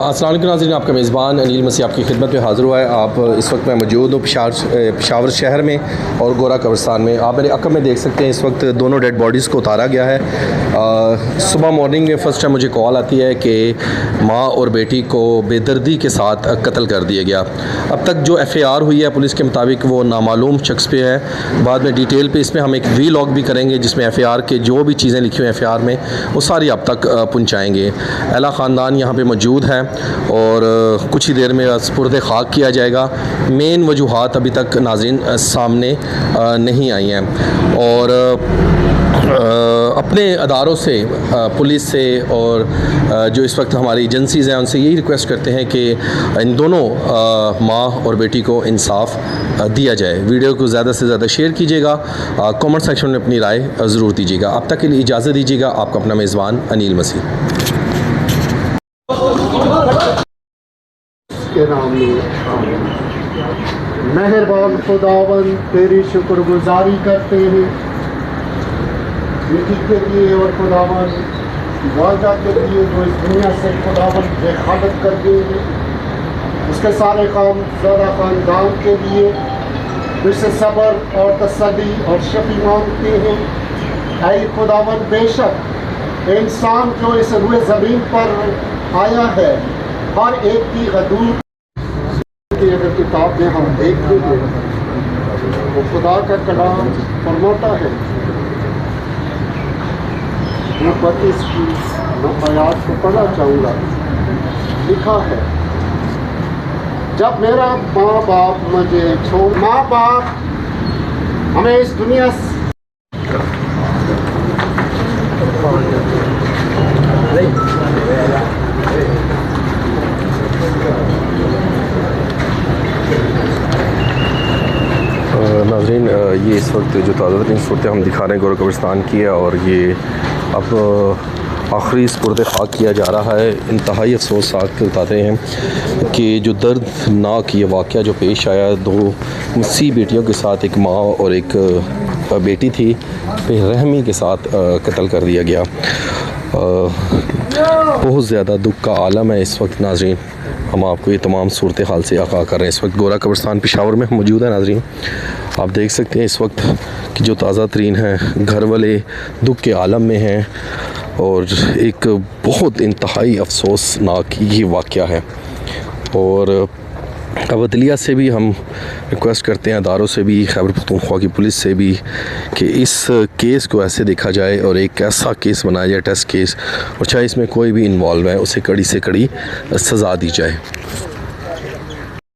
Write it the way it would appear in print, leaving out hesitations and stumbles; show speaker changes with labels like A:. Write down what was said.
A: अस्सलाम वालेकुम नाज़रीन, आपका मेज़बान अनिल मसीह आपकी खिदमत में हाज़िर हुआ है। आप इस वक्त मैं मौजूद हूँ पेशावर शहर में और गोरा कब्रिस्तान में। आप मेरे अक़ब में देख सकते हैं इस वक्त दोनों डेड बॉडीज़ को उतारा गया है। सुबह मॉर्निंग में फ़र्स्ट टाइम मुझे कॉल आती है कि माँ और बेटी को बेदर्दी के साथ कत्ल कर दिया गया। अब तक जो FAR हुई है पुलिस के मुताबिक वो नामालूम शख्स पे है। बाद में डिटेल पे इसमें हम एक वीलॉग भी करेंगे जिसमें FAR के जो भी चीज़ें लिखी हुई हैं FAR में वो सारी आप तक पहुँचाएँगे। अहला ख़ानदान यहाँ पर मौजूद है और कुछ ही देर में सुपुर्द खाक किया जाएगा। मेन वजूहात अभी तक नाज़रीन सामने नहीं आई हैं और अपने अदारों से पुलिस से और जो इस वक्त हमारी एजेंसीज़ हैं उनसे यही रिक्वेस्ट करते हैं कि इन दोनों माँ और बेटी को इंसाफ दिया जाए। वीडियो को ज़्यादा से ज़्यादा शेयर कीजिएगा, कमेंट सेक्शन में अपनी राय ज़रूर दीजिएगा। अब तक के लिए इजाज़त दीजिएगा। आपका अपना मेज़बान अनिल मसीह।
B: के नाम में मेहरबान खुदावन तेरी शुक्रगुजारी करते हैं बेटी के लिए और खुदावन वादा के लिए जो इस दुनिया से खुदावन बेखादत कर गए हैं। उसके सारे काम ज़्यादा ख़ानदान के लिए उससे सब्र और तसल्ली और शफी मांगते हैं। ऐ खुदावन बेशक इंसान जो इस रुए ज़मीन पर आया है हर एक की हदूद की अगर किताब में हम देखेंगे तो खुदा का कलाम फरमाता है, मैं 25 की आयत को पढ़ना चाहूँगा। लिखा है, जब मेरा माँ बाप मुझे छोड़, माँ बाप हमें इस दुनिया से
A: नाज़रीन, ये इस वक्त जो ताज़ा तरीन सूरत हम दिखा रहे हैं गोरा कब्रिस्तान की है और ये अब आखिरी सुपुर्द खाक किया जा रहा है। इंतहाई अफसोसनाक बताते हैं कि जो दर्दनाक ये वाक़या जो पेश आया, दो मुस्सी बेटियों के साथ एक माँ और एक बेटी थी, बेरहमी के साथ कत्ल कर दिया गया। बहुत ज़्यादा दुख का आलम है इस वक्त नाज़रीन। हम आपको ये तमाम सूरत हाल से आगाह कर रहे हैं। इस वक्त गोरा कब्रिस्तान पेशावर में मौजूद है नाज़रीन। आप देख सकते हैं इस वक्त कि जो ताज़ा तरीन है, घर वाले दुख के आलम में हैं और एक बहुत इंतहाई अफसोसनाक ये वाक़या है। और अवदलिया से भी हम रिक्वेस्ट करते हैं, अदारों से भी, खैबर पख्तूनख्वा की पुलिस से भी, कि इस केस को ऐसे देखा जाए और एक ऐसा केस बनाया जाए, टेस्ट केस, और चाहे इसमें कोई भी इन्वॉल्व है उसे कड़ी से कड़ी सज़ा दी जाए।